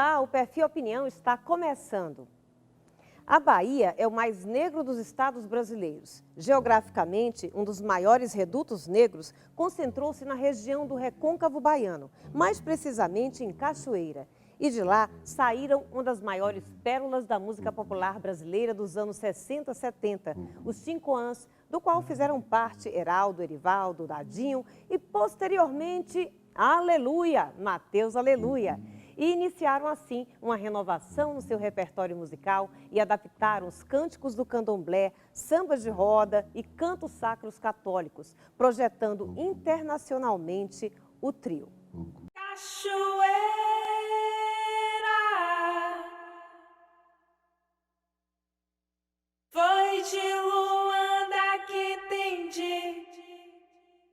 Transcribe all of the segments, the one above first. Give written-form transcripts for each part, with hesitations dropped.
Olá, o Perfil Opinião está começando. A Bahia é o mais negro dos estados brasileiros. Geograficamente, um dos maiores redutos negros concentrou-se na região do Recôncavo Baiano, mais precisamente em Cachoeira. E de lá saíram uma das maiores pérolas da música popular brasileira dos anos 60 e 70, os Cinco Ãs, do qual fizeram parte Heraldo, Erivaldo, Dadinho e, posteriormente, Aleluia, Mateus Aleluia. E iniciaram assim uma renovação no seu repertório musical e adaptaram os cânticos do candomblé, sambas de roda e cantos sacros católicos, projetando internacionalmente o trio. Cachoeira, foi de Luanda que entendi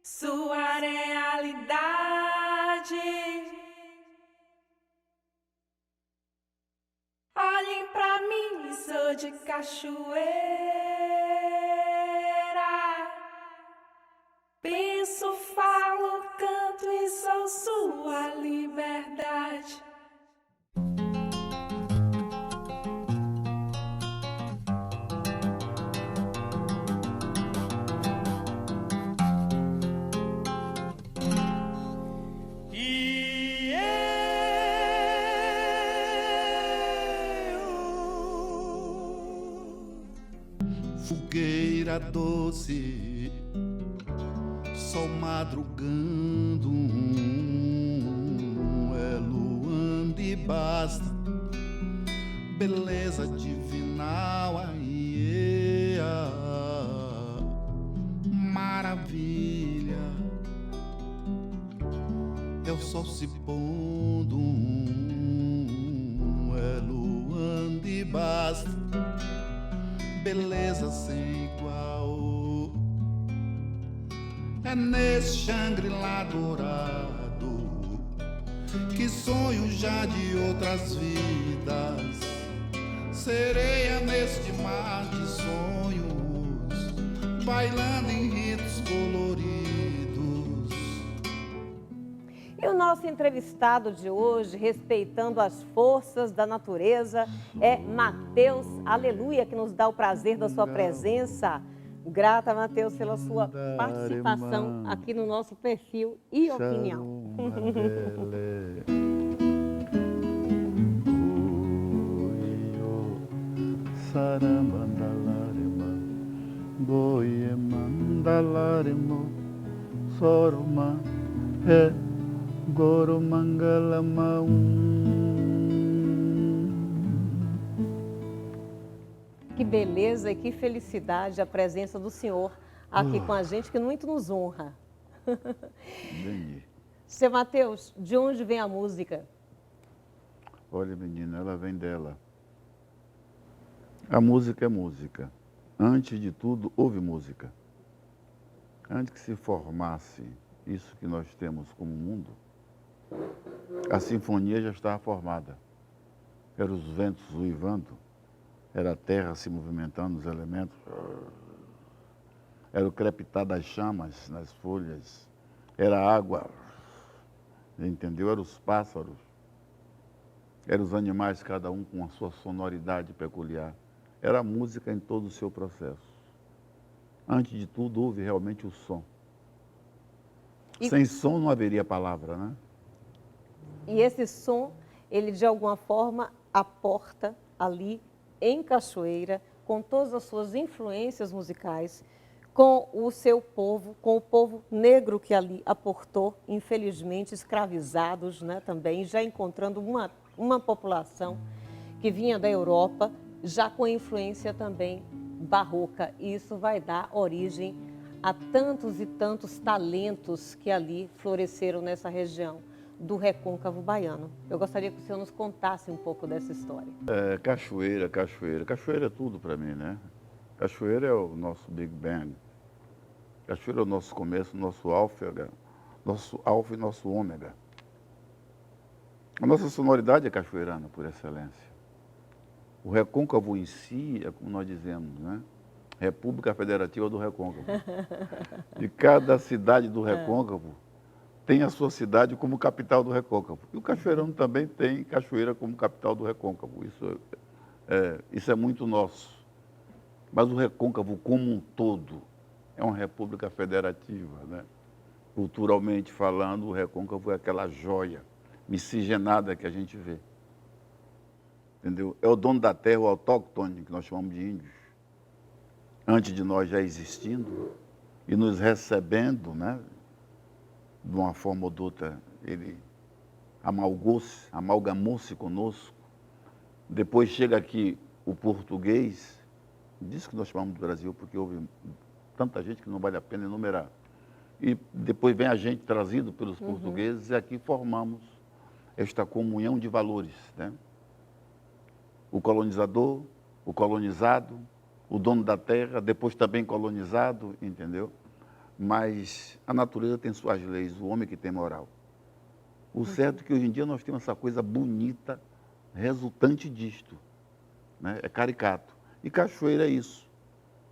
sua realidade. Olhem pra mim, sou de Cachoeira. Penso, falo, canto e sou sua liberdade. Fogueira doce, sol madrugando, é luando e basta, beleza divinal, aí, maravilha, é o sol se pondo, é luando e basta, beleza sem igual. É nesse Xangri-Lá dourado que sonho já de outras vidas. Sereia neste mar de sonhos, bailando em ritos coloridos. E o nosso entrevistado de hoje, respeitando as forças da natureza, é Mateus Aleluia, que nos dá o prazer da sua presença. Grata, Mateus, pela sua participação aqui no nosso Perfil e Opinião. Que beleza e que felicidade a presença do senhor aqui com a gente, que muito nos honra. Seu Mateus, de onde vem a música? Olha, menina, ela vem dela. A música é música. Antes de tudo, houve música. Antes que se formasse isso que nós temos como mundo, a sinfonia já estava formada. Eram os ventos uivando, era a terra se movimentando, os elementos. Era o crepitar das chamas nas folhas, era a água, entendeu? Eram os pássaros, eram os animais, cada um com a sua sonoridade peculiar. Era a música em todo o seu processo. Antes de tudo, houve realmente o som. Sem som não haveria palavra, né? E esse som, ele de alguma forma aporta ali em Cachoeira, com todas as suas influências musicais, com o seu povo, com o povo negro que ali aportou, infelizmente escravizados, né, também, já encontrando uma população que vinha da Europa, já com influência também barroca. E isso vai dar origem a tantos e tantos talentos que ali floresceram nessa região do Recôncavo Baiano. Eu gostaria que o senhor nos contasse um pouco dessa história. Cachoeira. Cachoeira é tudo para mim, né? Cachoeira é o nosso Big Bang. Cachoeira é o nosso começo, nosso alfa e nosso ômega. A nossa sonoridade é cachoeirana, por excelência. O Recôncavo em si é como nós dizemos, né? República Federativa do Recôncavo. De cada cidade do Recôncavo, tem a sua cidade como capital do Recôncavo. E o Cachoeirão também tem Cachoeira como capital do Recôncavo. Isso é muito nosso. Mas o Recôncavo, como um todo, é uma república federativa, né? Culturalmente falando, o Recôncavo é aquela joia miscigenada que a gente vê. Entendeu? É o dono da terra, o autóctone, que nós chamamos de índios, antes de nós já existindo, e nos recebendo, né? De uma forma ou de outra, ele amalgamou-se conosco. Depois chega aqui o português, disso que nós chamamos de Brasil, porque houve tanta gente que não vale a pena enumerar. E depois vem a gente trazido pelos portugueses e aqui formamos esta comunhão de valores, né? O colonizador, o colonizado, o dono da terra, depois também colonizado, entendeu? Mas a natureza tem suas leis, o homem que tem moral. O certo é que hoje em dia nós temos essa coisa bonita, resultante disto, né? É caricato. E Cachoeira é isso.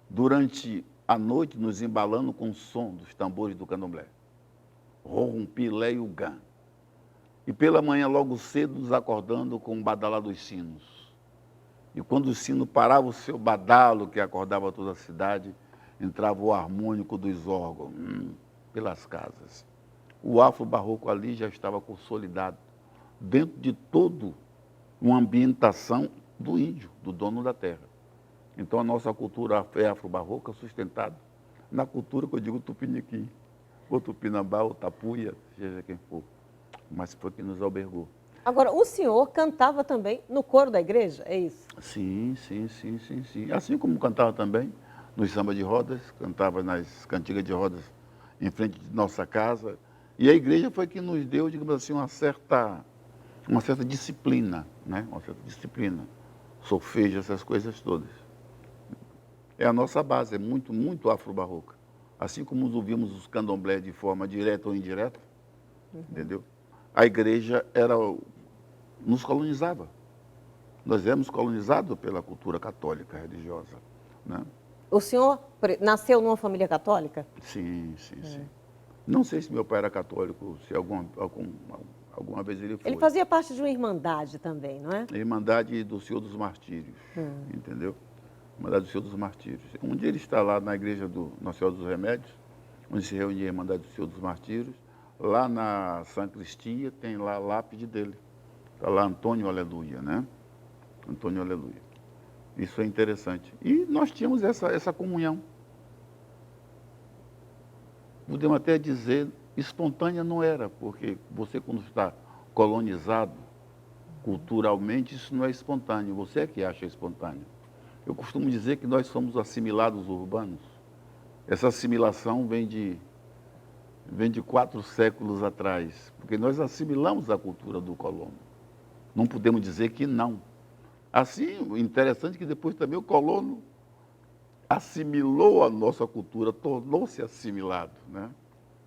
Durante a noite, nos embalando com o som dos tambores do candomblé. Rom, pilé e ugã. E pela manhã, logo cedo, nos acordando com o badalá dos sinos. E quando o sino parava o seu badalo, que acordava toda a cidade, entrava o harmônico dos órgãos, pelas casas. O afro-barroco ali já estava consolidado, dentro de toda uma ambientação do índio, do dono da terra. Então a nossa cultura é afro-barroca sustentada na cultura que eu digo tupiniquim, ou tupinambá, ou tapuia, seja quem for, mas foi quem nos albergou. Agora, o senhor cantava também no coro da igreja, é isso? Sim. Assim como cantava também nos samba de rodas, cantava nas cantigas de rodas em frente de nossa casa. E a igreja foi que nos deu, digamos assim, uma certa disciplina, né? Uma certa disciplina. Solfejo, essas coisas todas. É a nossa base, é muito afro-barroca. Assim como nós ouvimos os candomblé de forma direta ou indireta, entendeu? A igreja nos colonizava. Nós éramos colonizados pela cultura católica religiosa, né? O senhor nasceu numa família católica? Sim. Não sei se meu pai era católico, se alguma vez ele foi. Ele fazia parte de uma irmandade também, não é? A Irmandade do Senhor dos Martírios, entendeu? Irmandade do Senhor dos Martírios. Um dia ele está lá na igreja do Nossa Senhora dos Remédios, onde se reunia a Irmandade do Senhor dos Martírios. Lá na Sã Cristia tem lá a lápide dele. Está lá Antônio Aleluia, né? Antônio Aleluia. Isso é interessante. E nós tínhamos essa comunhão. Podemos até dizer, espontânea não era, porque você quando está colonizado, culturalmente, isso não é espontâneo. Você é que acha espontâneo. Eu costumo dizer que nós somos assimilados urbanos. Essa assimilação vem de 4 séculos atrás, porque nós assimilamos a cultura do colono. Não podemos dizer que não. Assim, o interessante é que depois também o colono assimilou a nossa cultura, tornou-se assimilado, né?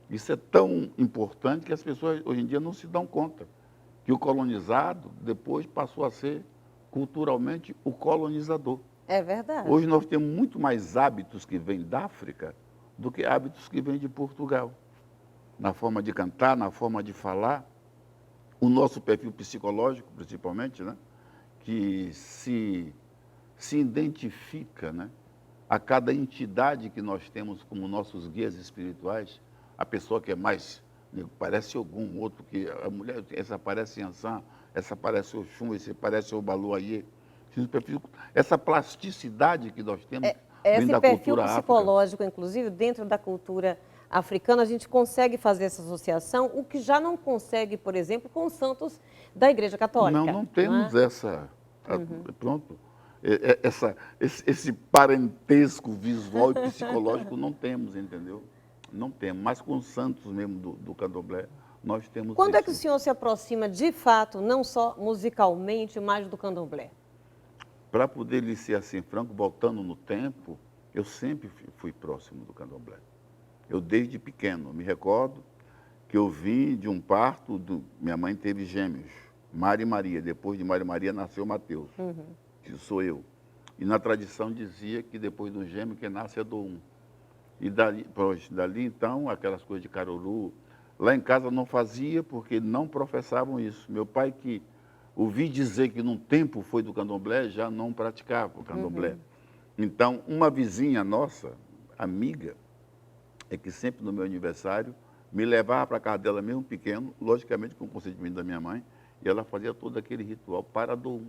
Isso é tão importante que as pessoas hoje em dia não se dão conta que o colonizado depois passou a ser culturalmente o colonizador. É verdade. Hoje nós temos muito mais hábitos que vêm da África do que hábitos que vêm de Portugal. Na forma de cantar, na forma de falar, o nosso perfil psicológico, principalmente, né? Que se identifica, né? A cada entidade que nós temos como nossos guias espirituais, a pessoa que é mais, parece Ogum, outro que a mulher, essa parece Yansan, essa parece Oxum, esse parece Obaluayê. Essa plasticidade que nós temos vem da cultura Esse perfil psicológico, inclusive, dentro da cultura africana, a gente consegue fazer essa associação, o que já não consegue, por exemplo, com os santos da Igreja Católica. Não temos essa... Pronto. Esse parentesco visual e psicológico não temos, entendeu? Não temos. Mas com os santos mesmo do candomblé, nós temos. Quando é que o senhor se aproxima, de fato, não só musicalmente, mas do candomblé? Para poder lhe ser assim, franco, voltando no tempo, eu sempre fui próximo do candomblé. Eu, desde pequeno, me recordo que eu vim de um parto, minha mãe teve gêmeos, Mária e Maria. Depois de Mária e Maria nasceu Mateus, que sou eu. E na tradição dizia que depois do gêmeo, quem nasce é do um. E dali então, aquelas coisas de caruru, Lá em casa não fazia porque não professavam isso. Meu pai, que ouvi dizer que num tempo foi do candomblé, já não praticava o candomblé. Então, uma vizinha nossa, amiga, é que sempre no meu aniversário me levava para a casa dela mesmo pequeno, logicamente com o consentimento da minha mãe, e ela fazia todo aquele ritual para Dom,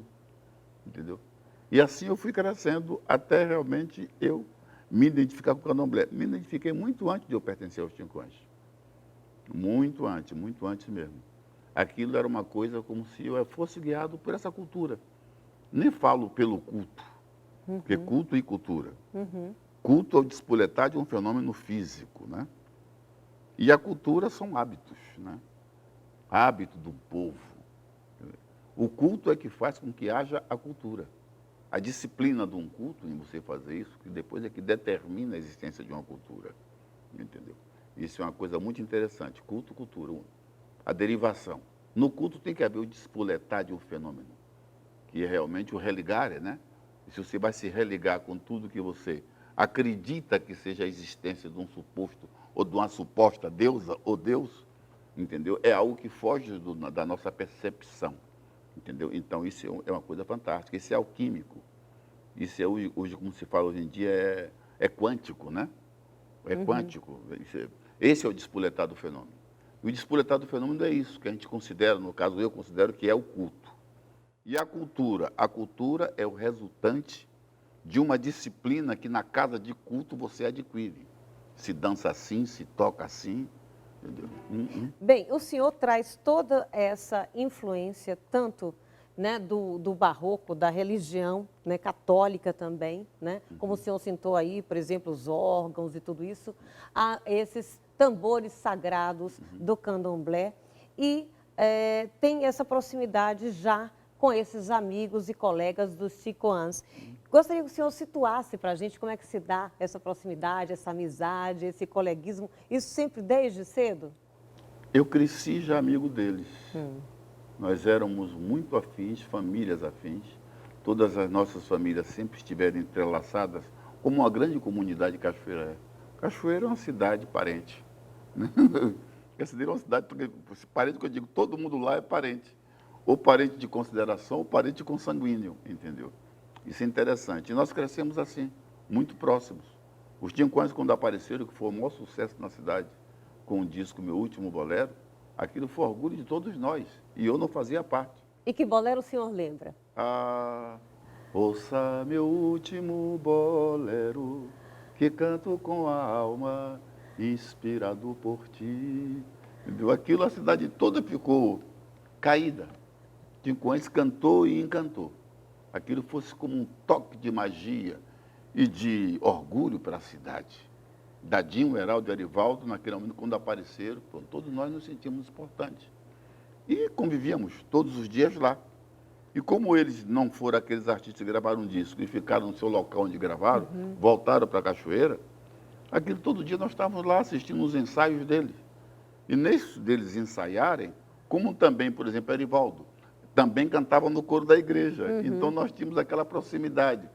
entendeu? E assim eu fui crescendo até realmente eu me identificar com o candomblé. Me identifiquei muito antes de eu pertencer aos Tincoãs. Muito antes mesmo. Aquilo era uma coisa como se eu fosse guiado por essa cultura. Nem falo pelo culto, porque culto e cultura. Culto é o despoletar de um fenômeno físico, né? E a cultura são hábitos, né? Hábito do povo. O culto é que faz com que haja a cultura. A disciplina de um culto, em você fazer isso, que depois é que determina a existência de uma cultura. Entendeu? Isso é uma coisa muito interessante. Culto, cultura. A derivação. No culto tem que haver o despoletar de um fenômeno, que é realmente o religar, né? E se você vai se religar com tudo que você acredita que seja a existência de um suposto ou de uma suposta deusa ou Deus, entendeu? É algo que foge da nossa percepção, entendeu? Então isso é uma coisa fantástica. Isso é alquímico. Isso é hoje, como se fala hoje em dia, é quântico, né? É quântico. Esse é o despoletar do fenômeno. E o despoletar do fenômeno é isso, que a gente considera, no caso eu considero que é o culto. E a cultura é o resultante de uma disciplina que na casa de culto você adquire. Se dança assim, se toca assim, entendeu? Bem, o senhor traz toda essa influência, tanto, né, do barroco, da religião, né, católica também, né, como o senhor citou aí, por exemplo, os órgãos e tudo isso, a esses tambores sagrados do candomblé, e tem essa proximidade já com esses amigos e colegas dos Tincoãs. Gostaria que o senhor situasse para a gente como é que se dá essa proximidade, essa amizade, esse coleguismo, isso sempre desde cedo? Eu cresci já amigo deles. Nós éramos muito afins, famílias afins. Todas as nossas famílias sempre estiveram entrelaçadas, como uma grande comunidade cachoeira é. Cachoeira é uma cidade parente. Né? Cachoeira é uma cidade, parente que eu digo, todo mundo lá é parente. Ou parente de consideração, ou parente consanguíneo, entendeu? Isso é interessante. E nós crescemos assim, muito próximos. Os Tincoãs, quando apareceram, que foi o maior sucesso na cidade, com o disco Meu Último Bolero, aquilo foi orgulho de todos nós. E eu não fazia parte. E que bolero o senhor lembra? Ah, ouça meu último bolero, que canto com a alma, inspirado por ti. Entendeu? Aquilo, a cidade toda ficou caída. Tincoãs cantou e encantou. Aquilo fosse como um toque de magia e de orgulho para a cidade. Dadinho, Heraldo e Arivaldo, naquele momento, quando apareceram, todos nós nos sentimos importantes. E convivíamos todos os dias lá. E como eles não foram aqueles artistas que gravaram um disco e ficaram no seu local onde gravaram, voltaram para a Cachoeira, aquilo todo dia nós estávamos lá assistindo os ensaios deles. E nesse deles ensaiarem, como também, por exemplo, Arivaldo, também cantava no coro da igreja. Então nós tínhamos aquela proximidade.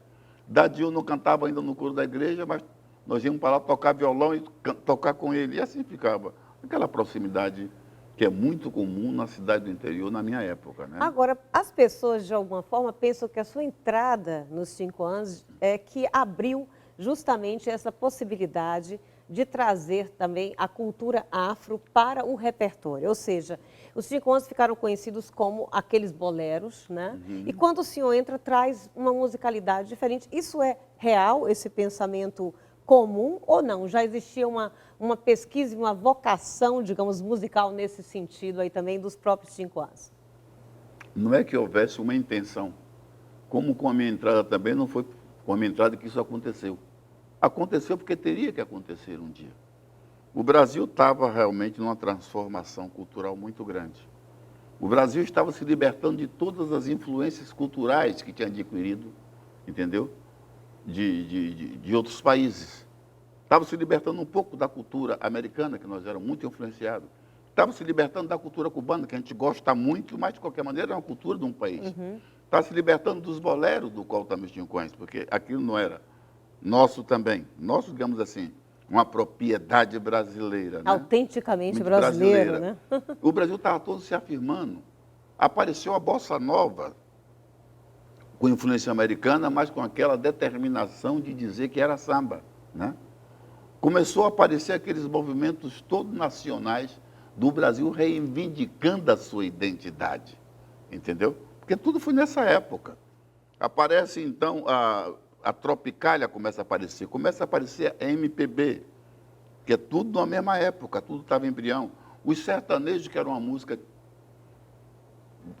Dadinho não cantava ainda no coro da igreja, mas nós íamos para lá tocar violão e tocar com ele. E assim ficava. Aquela proximidade que é muito comum na cidade do interior na minha época. Né? Agora, as pessoas, de alguma forma, pensam que a sua entrada nos Tincoãs é que abriu justamente essa possibilidade de trazer também a cultura afro para o repertório. Ou seja, os Tincoãs ficaram conhecidos como aqueles boleros, né? E quando o senhor entra, traz uma musicalidade diferente. Isso é real, esse pensamento comum ou não? Já existia uma pesquisa e uma vocação, digamos, musical nesse sentido aí também dos próprios Tincoãs? Não é que houvesse uma intenção. Como com a minha entrada também, não foi com a minha entrada que isso aconteceu. Aconteceu porque teria que acontecer um dia. O Brasil estava realmente numa transformação cultural muito grande. O Brasil estava se libertando de todas as influências culturais que tinha adquirido, entendeu? De outros países. Estava se libertando um pouco da cultura americana, que nós éramos muito influenciados. Estava se libertando da cultura cubana, que a gente gosta muito, mas de qualquer maneira é uma cultura de um país. Estava se libertando dos boleros do qual também os Tincoãs, porque aquilo não era nosso também. Nosso, digamos assim, uma propriedade brasileira. Né? Autenticamente Muito brasileiro, brasileira. né? O Brasil estava todo se afirmando. Apareceu a bossa nova, com influência americana, mas com aquela determinação de dizer que era samba. Né? Começou a aparecer aqueles movimentos todos nacionais do Brasil reivindicando a sua identidade. Entendeu? Porque tudo foi nessa época. Aparece, então, a Tropicália começa a aparecer a MPB, que é tudo na mesma época, tudo estava em embrião. Os sertanejos, que era uma música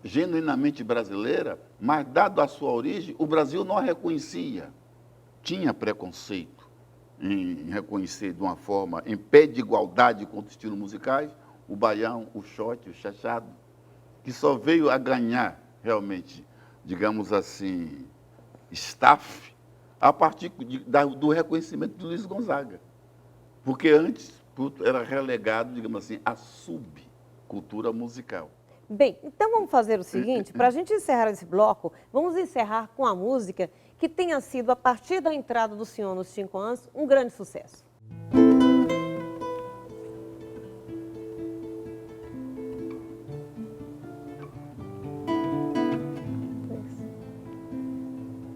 genuinamente brasileira, mas dado a sua origem, o Brasil não a reconhecia. Tinha preconceito em reconhecer de uma forma, em pé de igualdade com os estilos musicais, o baião, o xote, o chachado, que só veio a ganhar realmente, digamos assim, staff, a partir do reconhecimento de Luiz Gonzaga. Porque antes era relegado, digamos assim, à subcultura musical. Bem, então vamos fazer o seguinte, para a gente encerrar esse bloco, vamos encerrar com a música que tenha sido, a partir da entrada do senhor nos 5 anos, um grande sucesso.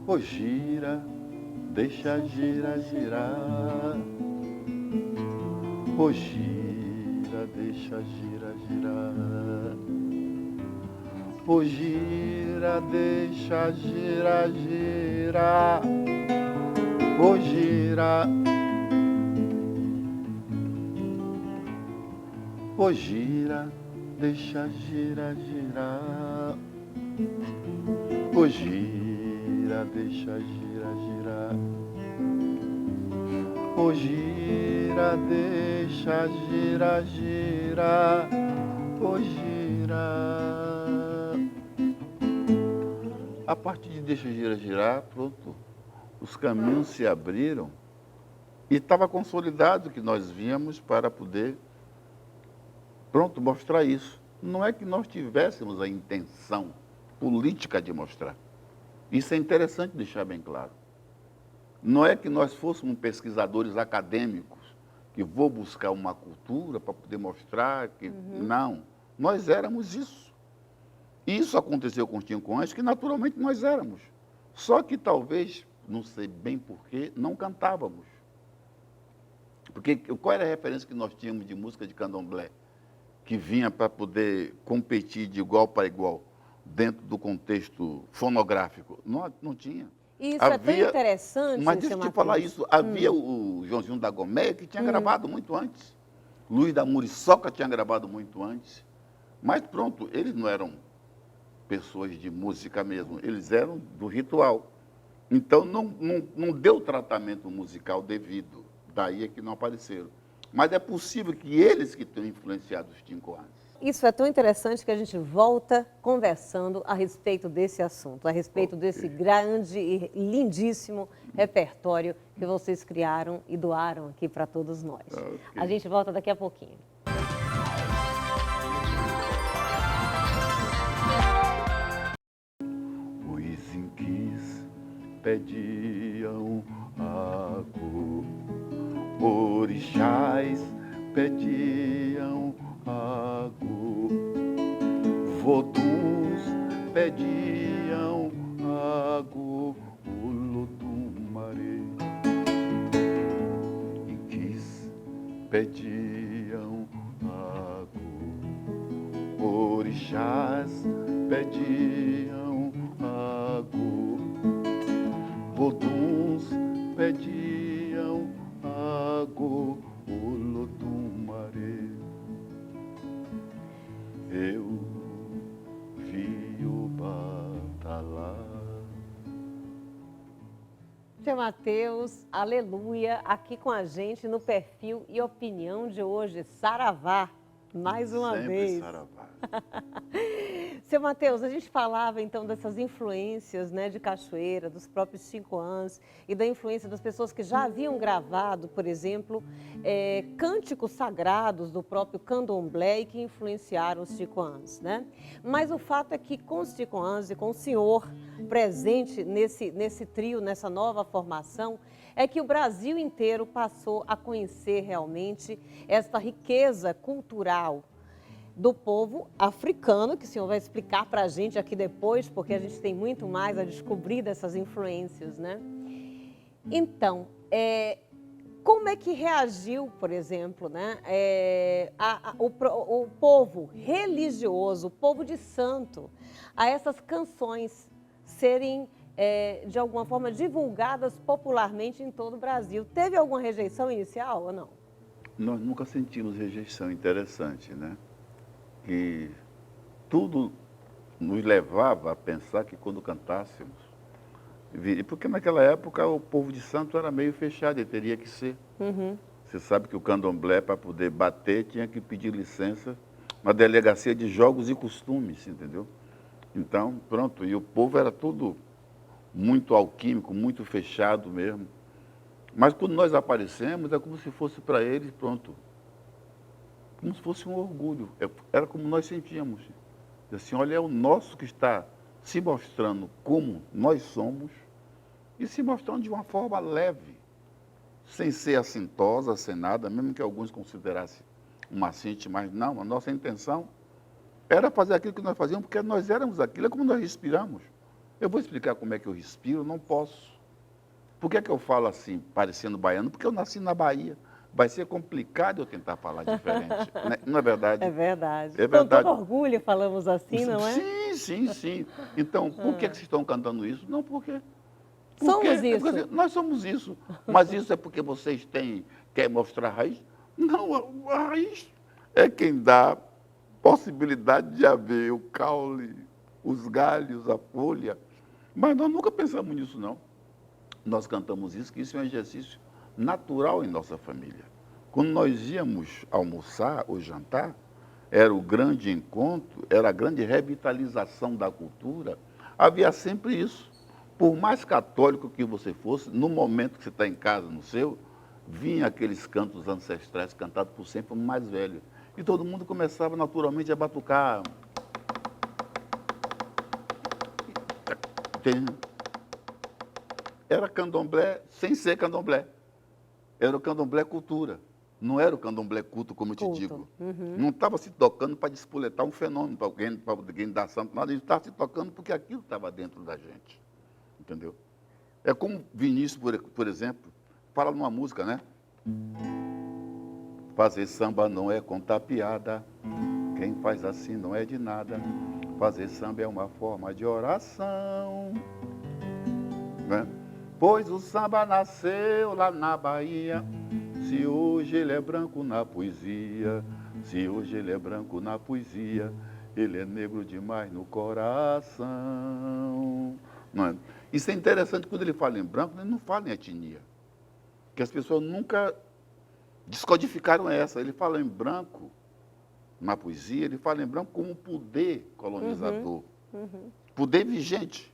Ô gira, deixa girar, girar. Ô gira, deixa girar, girar. Ô gira, deixa girar, girar. Ô gira. Ô gira, deixa girar, girar. Ô gira, deixa girar, girar. Ô gira, deixa girar, girar. Ô gira. A partir de deixa girar, girar, pronto, os caminhos se abriram e estava consolidado que nós víamos para poder, pronto, mostrar isso. Não é que nós tivéssemos a intenção política de mostrar. Isso é interessante deixar bem claro. Não é que nós fôssemos pesquisadores acadêmicos, que vou buscar uma cultura para poder mostrar que... Não, nós éramos isso. Isso aconteceu com os 5 anos, que naturalmente nós éramos. Só que talvez, não sei bem porquê, não cantávamos. Porque qual era a referência que nós tínhamos de música de candomblé? Que vinha para poder competir de igual para igual, dentro do contexto fonográfico? Não tinha. Isso é tão interessante, mas deixa eu te falar isso, havia o Joãozinho da Gomeia, que tinha gravado muito antes. Luiz da Muriçoca tinha gravado muito antes. Mas pronto, eles não eram pessoas de música mesmo, eles eram do ritual. Então não deu tratamento musical devido, daí é que não apareceram. Mas é possível que eles que tenham influenciado os 5 anos. Isso é tão interessante que a gente volta conversando a respeito desse assunto, a respeito desse grande e lindíssimo repertório que vocês criaram e doaram aqui para todos nós. A gente volta daqui a pouquinho. Os inquis pediam água, orixás pediam água, voduns pediam água, o Lodumaré, inquis pediam água, orixás pediam água, voduns pediam água, o Lodumaré. Eu vi o batalhar. Seu Mateus, aleluia, aqui com a gente no Perfil e Opinião de hoje. Saravá, mais uma vez. Saravá. Seu Mateus, a gente falava então dessas influências, né, de cachoeira, dos próprios 5 anos e da influência das pessoas que já haviam gravado, por exemplo, cânticos sagrados do próprio candomblé e que influenciaram os 5 anos, né? Mas o fato é que com os 5 anos e com o senhor presente nesse trio, nessa nova formação, é que o Brasil inteiro passou a conhecer realmente esta riqueza cultural do povo africano, que o senhor vai explicar para a gente aqui depois, porque a gente tem muito mais a descobrir dessas influências, né? Então, como é que reagiu, por exemplo, né, o povo religioso, o povo de santo, a essas canções serem, de alguma forma, divulgadas popularmente em todo o Brasil? Teve alguma rejeição inicial ou não? Nós nunca sentimos rejeição, interessante, né? Que tudo nos levava a pensar que quando cantássemos, porque naquela época o povo de santo era meio fechado, ele teria que ser. Você sabe que o candomblé, para poder bater, tinha que pedir licença na delegacia de jogos e costumes, entendeu? Então, pronto, e o povo era tudo muito alquímico, muito fechado mesmo. Mas quando nós aparecemos, é como se fosse para eles, pronto, como se fosse um orgulho. Era como nós sentíamos. Assim, olha, é o nosso que está se mostrando como nós somos e se mostrando de uma forma leve, sem ser assintosa, sem nada, mesmo que alguns considerassem uma assinte, mas não, a nossa intenção era fazer aquilo que nós fazíamos, porque nós éramos aquilo, é como nós respiramos. Eu vou explicar como é que eu respiro, não posso. Por que é que eu falo assim, parecendo baiano? Porque eu nasci na Bahia. Vai ser complicado eu tentar falar diferente, né? Não é verdade? É verdade. É verdade. Com todo orgulho falamos assim, não é? Sim, sim, sim. Então, por que vocês estão cantando isso? Não, porque Somos isso. porque nós somos isso. Mas isso é porque vocês querem mostrar a raiz? Não, a raiz é quem dá possibilidade de haver o caule, os galhos, a folha. Mas nós nunca pensamos nisso, não. Nós cantamos isso, que isso é um exercício natural em nossa família. Quando nós íamos almoçar ou jantar, era o grande encontro, era a grande revitalização da cultura, havia sempre isso. Por mais católico que você fosse, no momento que você está em casa, no seu, vinha aqueles cantos ancestrais cantados por sempre mais velho. E todo mundo começava naturalmente a batucar. Era candomblé sem ser candomblé. Era o candomblé cultura. Não era o candomblé culto, como eu te digo. Não estava se tocando para despoletar um fenômeno, para alguém dar santo, nada. A gente estava se tocando porque aquilo estava dentro da gente. Entendeu? É como Vinícius, por exemplo, fala numa música, né? Fazer samba não é contar piada. Quem faz assim não é de nada. Fazer samba é uma forma de oração. Né? Pois o samba nasceu lá na Bahia. Se hoje ele é branco na poesia, se hoje ele é branco na poesia, ele é negro demais no coração. Não é? Isso é interessante, quando ele fala em branco, ele não fala em etnia. Porque as pessoas nunca descodificaram essa. Ele fala em branco na poesia, ele fala em branco como poder colonizador, poder vigente.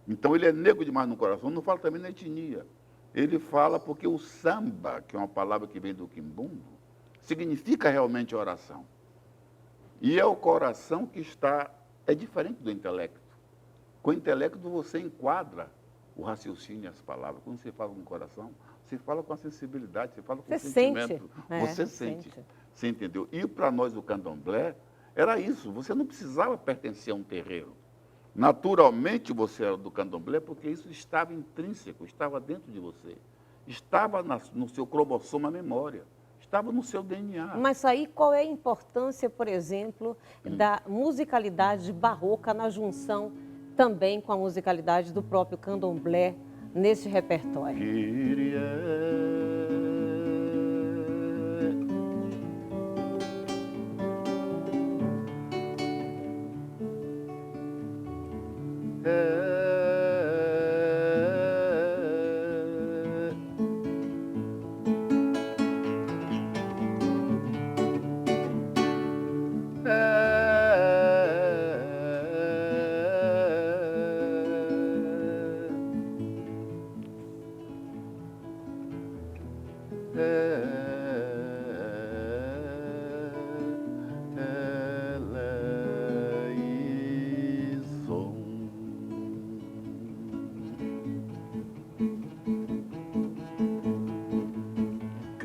Então ele é negro demais no coração, não fala também na etnia. Ele fala porque o samba, que é uma palavra que vem do quimbundo, significa realmente oração. E é o coração que é diferente do intelecto. Com o intelecto você enquadra o raciocínio e as palavras. Quando você fala com o coração, você fala com a sensibilidade, você fala com o sentimento. Você sente. Você entendeu? E para nós o candomblé era isso. Você não precisava pertencer a um terreiro. Naturalmente você era do candomblé porque isso estava intrínseco, estava dentro de você. Estava no seu cromossomo, a memória. Estava no seu DNA. Mas aí qual é a importância, por exemplo, da musicalidade barroca na junção também com a musicalidade do próprio candomblé nesse repertório?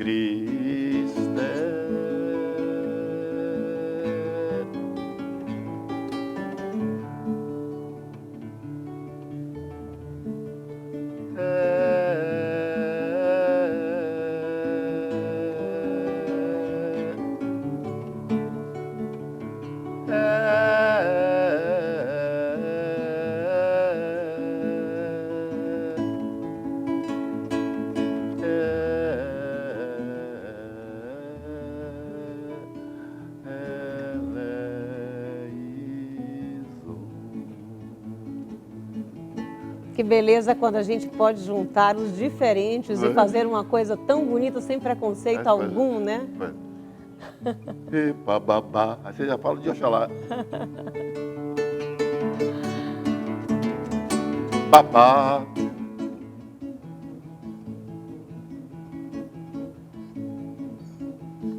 Triste. Que beleza quando a gente pode juntar os diferentes e fazer uma coisa tão bonita sem preconceito algum, né? E bababá. Aí você já fala de Oxalá. Babá.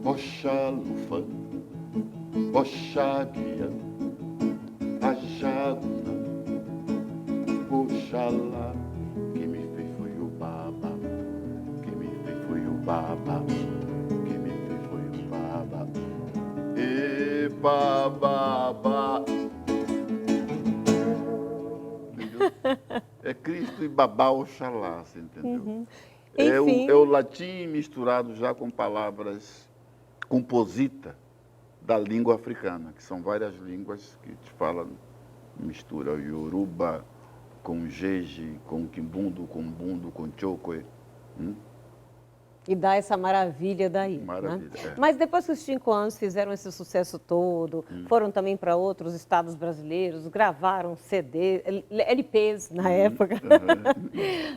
Oxalufa, Oxaguia, Ajaguna, Oxalá. Quem me fez foi o Baba, quem me fez foi o Baba, quem me fez foi o Baba. E bababá. Entendeu? É Cristo e babá Oxalá, você entendeu? Enfim. É o latim misturado já com palavras composita da língua africana, que são várias línguas que te falam, mistura o Yoruba com Jeje, com Kimbundo, com Bundo, com Chokwe. E dá essa maravilha daí. Maravilha, Né? é. Mas depois que os Cinco Anos fizeram esse sucesso todo, foram também para outros estados brasileiros, gravaram CD, LPs na época,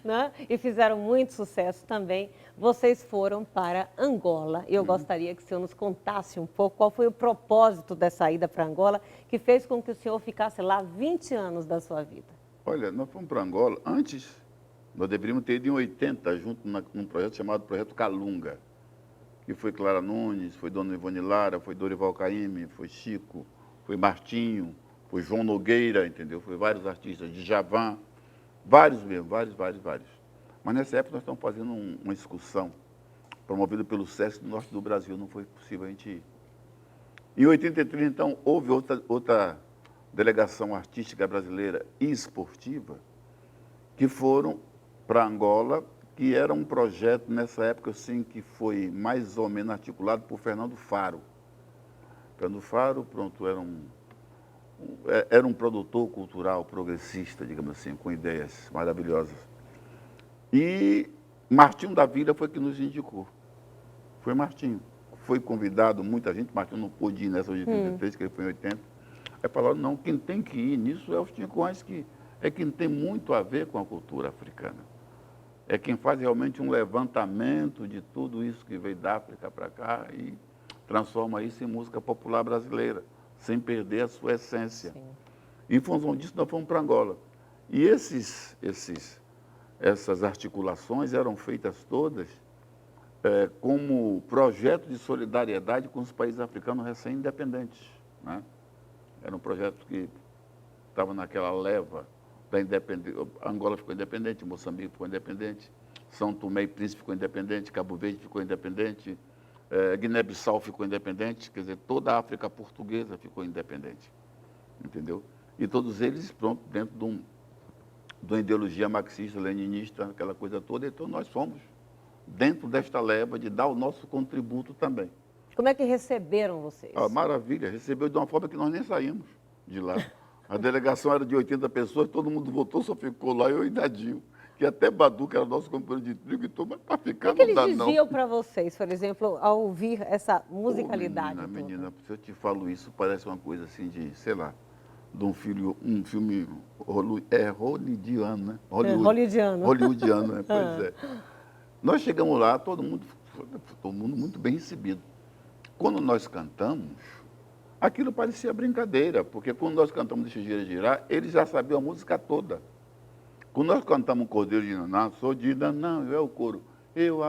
né? E fizeram muito sucesso também. Vocês foram para Angola. Eu gostaria que o senhor nos contasse um pouco qual foi o propósito dessa ida para Angola, que fez com que o senhor ficasse lá 20 anos da sua vida. Olha, nós fomos para Angola antes. Nós deveríamos ter ido em 80, junto num projeto chamado Projeto Calunga, que foi Clara Nunes, foi Dona Ivone Lara, foi Dorival Caymmi, foi Chico, foi Martinho, foi João Nogueira, entendeu? Foi vários artistas, de Djavan, vários mesmo, vários. Mas nessa época nós estamos fazendo uma excursão promovida pelo SESC do Norte do Brasil, não foi possível a gente ir. Em 83, então, houve outra delegação artística brasileira e esportiva que foram para Angola, que era um projeto, nessa época, assim, que foi mais ou menos articulado por Fernando Faro. Fernando Faro, pronto, era um produtor cultural progressista, digamos assim, com ideias maravilhosas. E Martinho da Vila foi que nos indicou. Foi Martinho. Foi convidado muita gente, Martinho não pôde ir nessa de 83, que ele foi em 80. Aí falaram, não, quem tem que ir nisso é os Cinco Anos, que é quem tem muito a ver com a cultura africana. É quem faz realmente um levantamento de tudo isso que veio da África para cá e transforma isso em música popular brasileira, sem perder a sua essência. Sim. Em função disso, nós fomos para Angola. E essas articulações eram feitas todas como projeto de solidariedade com os países africanos recém-independentes, né? Era um projeto que estava naquela leva da independência. Angola ficou independente, Moçambique ficou independente, São Tomé e Príncipe ficou independente, Cabo Verde ficou independente, Guiné-Bissau ficou independente, quer dizer, toda a África portuguesa ficou independente, entendeu? E todos eles, pronto, dentro de uma ideologia marxista, leninista, aquela coisa toda, então nós fomos dentro desta leva de dar o nosso contributo também. Como é que receberam vocês? Maravilha, recebeu de uma forma que nós nem saímos de lá. A delegação era de 80 pessoas, todo mundo votou, só ficou lá eu e Dadinho, que até Badu, que era nosso companheiro de trigo, e tudo, mas para ficar O que não dá, eles não. diziam para vocês, por exemplo, ao ouvir essa musicalidade toda? Menina, se eu te falo isso, parece uma coisa assim de, sei lá, de um filme hollywoodiano, né? Hollywoodiano, né? Pois é. Nós chegamos lá, todo mundo muito bem recebido. Quando nós cantamos, aquilo parecia brincadeira, porque quando nós cantamos Deixa o Dinheiro Girar, eles já sabiam a música toda. Quando nós cantamos Cordeiro de Naná, sou de Naná, é o coro. Eu,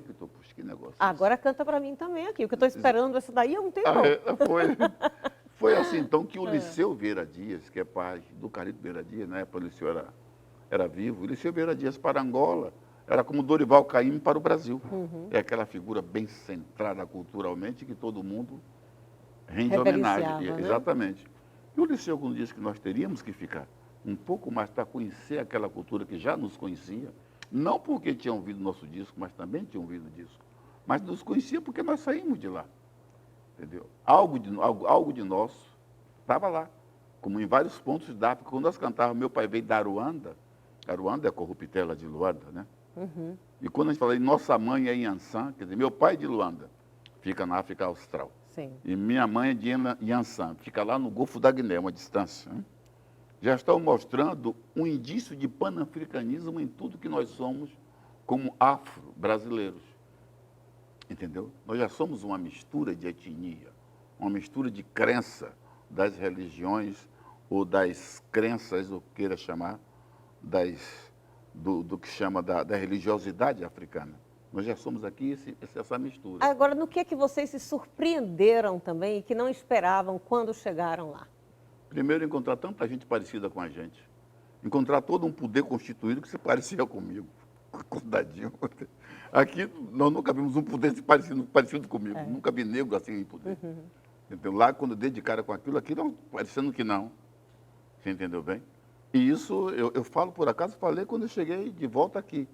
que estou, puxa, que negócio. Agora canta para mim também aqui, o que eu estou esperando essa daí há um tempo. Foi assim, então, que o Liceu Vieira Dias, que é pai do Carito Vieira Dias, na época o Liceu era vivo, o Liceu Vieira Dias para Angola Era como Dorival Caymmi para o Brasil. É aquela figura bem centrada culturalmente que todo mundo rende homenagem. Reverenciava, né? Exatamente. E o Liceu, quando disse que nós teríamos que ficar um pouco mais para conhecer aquela cultura que já nos conhecia, não porque tinham ouvido nosso disco, mas também tinham ouvido o disco, mas nos conhecia porque nós saímos de lá. Entendeu? Algo de nosso estava lá, como em vários pontos da África. Quando nós cantávamos, meu pai veio da Aruanda, Aruanda é a corruptela de Luanda, né? E quando a gente fala, nossa mãe é Yansan, quer dizer, meu pai é de Luanda, fica na África Austral. Sim. E minha mãe é de Yansan, fica lá no Golfo da Guiné, uma distância. Né? Já estão mostrando um indício de panafricanismo em tudo que nós somos como afro-brasileiros. Entendeu? Nós já somos uma mistura de etnia, uma mistura de crença das religiões ou das crenças, ou queira chamar, do que chama da religiosidade africana. Nós já somos aqui essa mistura. Agora, no que é que vocês se surpreenderam também e que não esperavam quando chegaram lá? Primeiro, encontrar tanta gente parecida com a gente. Encontrar todo um poder constituído que se parecia comigo. Cuidadinho. Aqui, nós nunca vimos um poder parecido comigo. Nunca vi negro assim em poder. Então, lá, quando eu dei de cara com aquilo, parecendo que não. Você entendeu bem? E isso, eu falo por acaso, falei quando eu cheguei de volta aqui.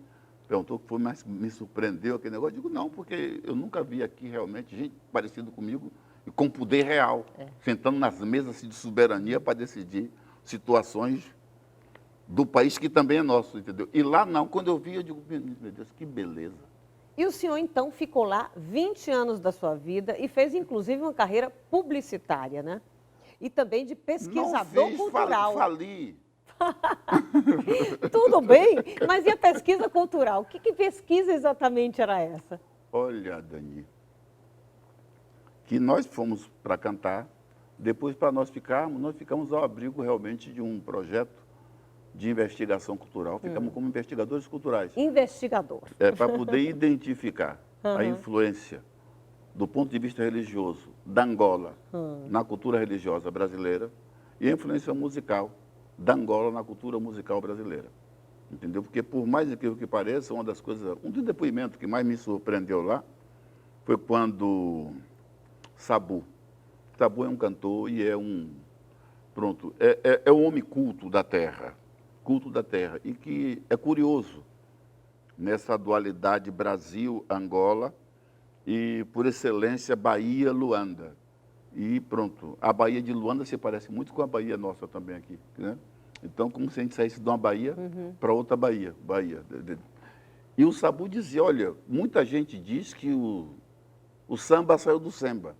Perguntou o que foi, mas me surpreendeu aquele negócio. Eu digo, não, porque eu nunca vi aqui realmente gente parecida comigo e com poder real, sentando nas mesas de soberania para decidir situações do país que também é nosso, entendeu? E lá não, quando eu vi, eu digo, meu Deus, que beleza. E o senhor, então, ficou lá 20 anos da sua vida e fez, inclusive, uma carreira publicitária, né? E também de pesquisador cultural. Fali. Tudo bem, mas e a pesquisa cultural? Que pesquisa exatamente era essa? Olha, Dani, que nós fomos para cantar, depois para nós ficamos ao abrigo realmente de um projeto de investigação cultural, ficamos como investigadores culturais. Investigador. Para poder identificar a influência do ponto de vista religioso da Angola na cultura religiosa brasileira e a influência musical da Angola na cultura musical brasileira. Entendeu? Porque, por mais incrível que pareça, um dos depoimentos que mais me surpreendeu lá foi quando Sabu é um cantor e é um homem culto da terra, e que é curioso nessa dualidade Brasil-Angola e, por excelência, Bahia-Luanda. E pronto, a Bahia de Luanda se parece muito com a Bahia nossa também aqui, né? Então, como se a gente saísse de uma Bahia para outra Bahia. E o Sabu dizia, olha, muita gente diz que o samba saiu do samba,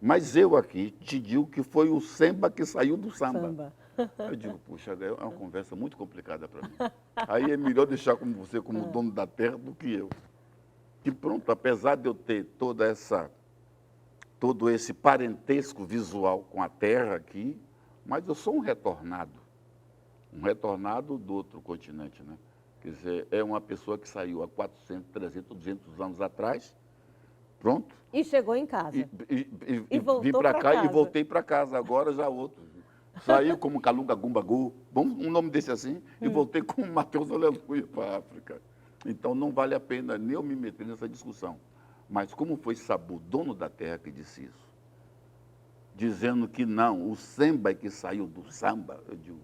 mas eu aqui te digo que foi o samba que saiu do samba. Eu digo, puxa, é uma conversa muito complicada para mim. Aí é melhor deixar como você, como dono da terra, do que eu. Que pronto, apesar de eu ter todo esse parentesco visual com a terra aqui, mas eu sou um retornado do outro continente, né? Quer dizer, é uma pessoa que saiu há 400, 300, 200 anos atrás, pronto. E chegou em casa. E voltou vim para cá casa. e voltei para casa, agora já outro. Saiu como Calunga Gumbagu, um nome desse assim, e voltei como Mateus Aleluia para a África. Então não vale a pena nem eu me meter nessa discussão. Mas como foi Sabu, dono da terra, que disse isso? Dizendo que não, o samba é que saiu do samba, eu digo,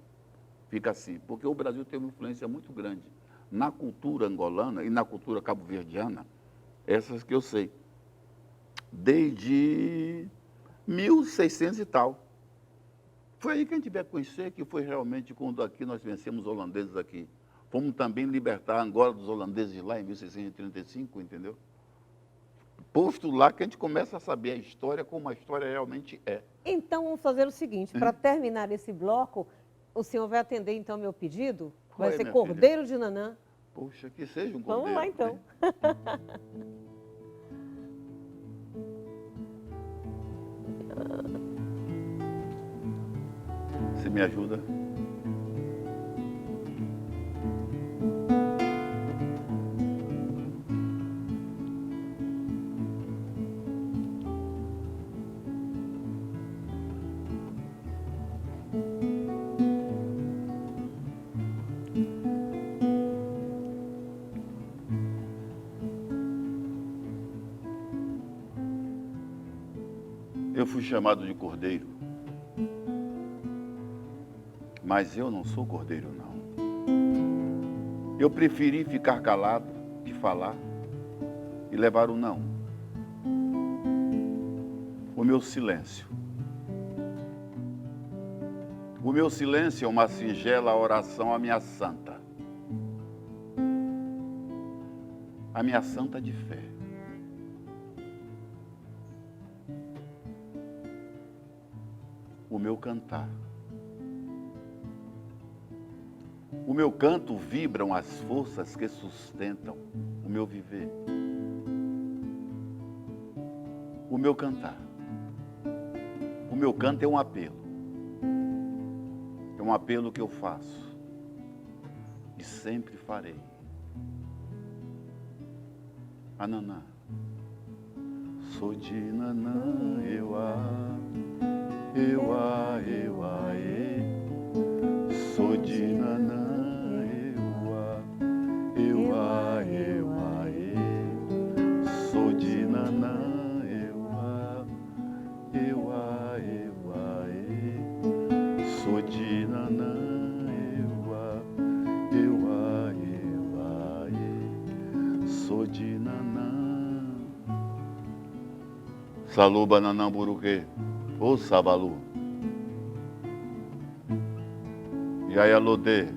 fica assim. Porque o Brasil tem uma influência muito grande na cultura angolana e na cultura cabo-verdiana, essas que eu sei, desde 1600 e tal. Foi aí que a gente veio conhecer, que foi realmente quando aqui nós vencemos os holandeses aqui. Fomos também libertar Angola dos holandeses lá em 1635, entendeu? Posto lá que a gente começa a saber a história como a história realmente é. Então, vamos fazer o seguinte, para terminar esse bloco, o senhor vai atender, então, meu pedido? Qual Vai é, ser minha Cordeiro de Nanã. Poxa, que seja um Vamos cordeiro. lá, então. Você me ajuda? Eu fui chamado de cordeiro, mas eu não sou cordeiro, não. Eu preferi ficar calado que falar e levar o não. O meu silêncio. O meu silêncio é uma singela oração à minha santa. A minha santa de fé. O meu cantar. O meu canto vibram as forças que sustentam o meu viver. O meu cantar. O meu canto é um apelo. É um apelo que eu faço. E sempre farei. A Naná. Sou de Naná, eu sou de Naná, sou de Naná, sou de Naná, sou de Naná. Saluba Nanamburuque, ô Sabalu. Yayalodê,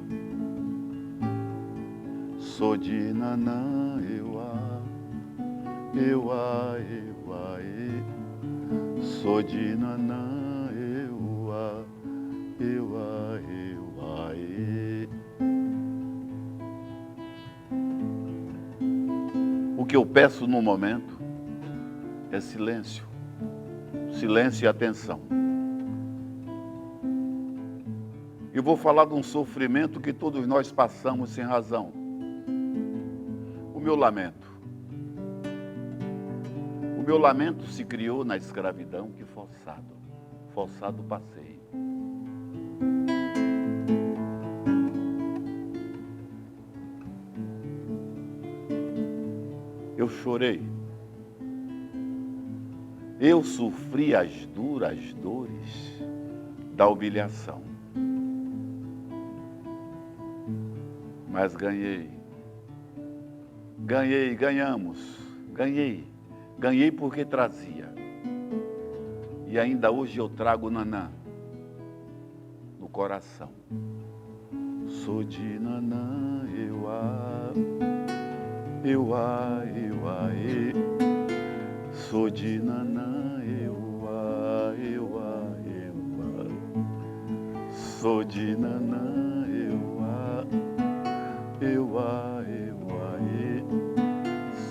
sou de Nanã, sou de Nanã, O que eu peço no momento é silêncio, silêncio e atenção. E vou falar de um sofrimento que todos nós passamos sem razão. O meu lamento. O meu lamento se criou na escravidão que forçado passei. Eu chorei. Eu sofri as duras dores da humilhação. Mas ganhei porque trazia. E ainda hoje eu trago Nanã no coração. Sou de Nanã, sou de Nanã, sou de Nanã,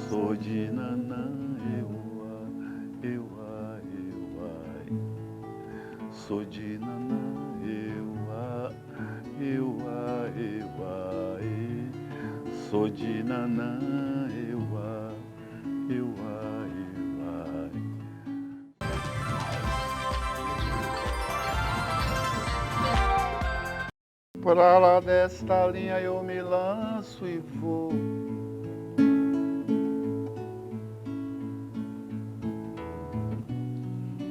sou de Nanã, sou de Nanã, sou de Nanã, Pra lá desta linha eu me lanço e vou.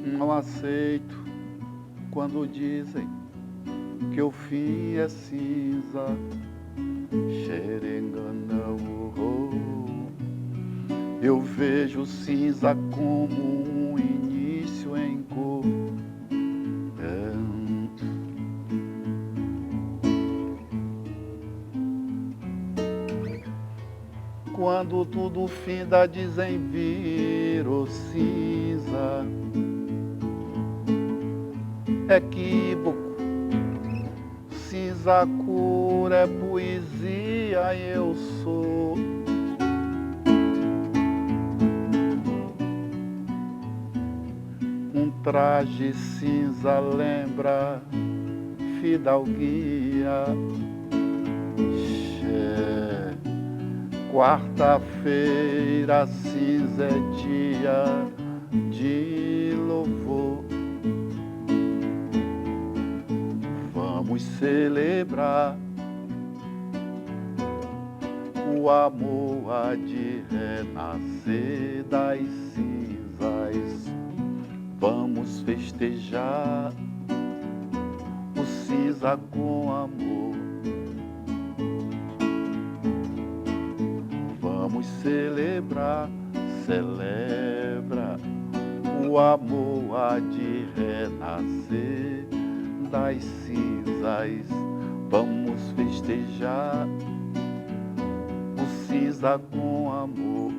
Não aceito quando dizem que o fim é cinza. Xerengana, eu vejo cinza como um início em cor. Quando tudo finda, dizem virou cinza. Equívoco, cinza cor é poesia, eu sou. Um traje cinza lembra fidalguia. Quarta-feira cinza é dia de louvor. Vamos celebrar o amor há de renascer das cinzas. Vamos festejar o cinza com amor. Vamos celebrar, celebra, o amor há de renascer das cinzas. Vamos festejar o cinza com amor.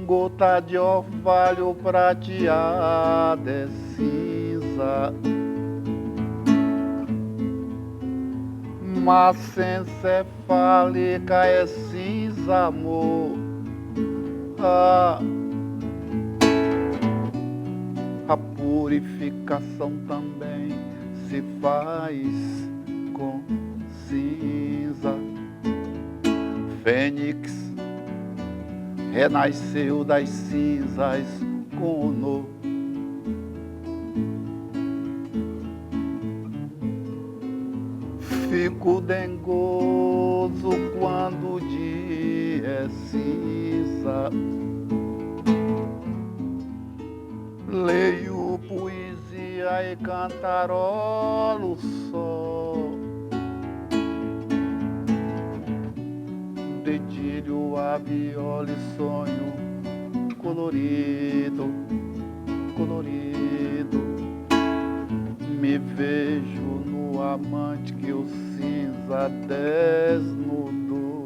Gota de orvalho prateada é cinza, massa encefálica é cinza, amor. A purificação também se faz com cinza. Fênix renasceu das cinzas com honor. Fico dengoso quando o dia é cinza. Leio poesia e cantarolo só. Dedilho a viola e sonho colorido, colorido. Me vejo no amante que o cinza desnudou.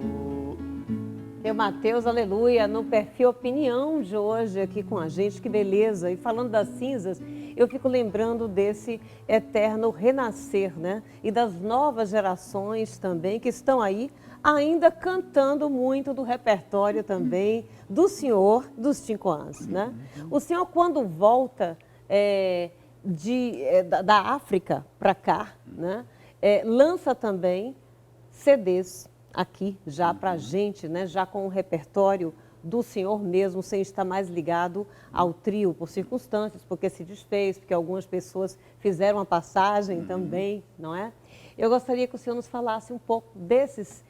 E o Mateus, aleluia, no perfil Opinião de hoje aqui com a gente, que beleza. E falando das cinzas, eu fico lembrando desse eterno renascer, né? E das novas gerações também que estão aí ainda cantando muito do repertório também do senhor dos Tincoãs, né? O senhor, quando volta da África para cá, né? Lança também CDs aqui já para a gente, né? Já com o repertório do senhor mesmo, sem estar mais ligado ao trio por circunstâncias, porque se desfez, porque algumas pessoas fizeram a passagem também, não é? Eu gostaria que o senhor nos falasse um pouco desses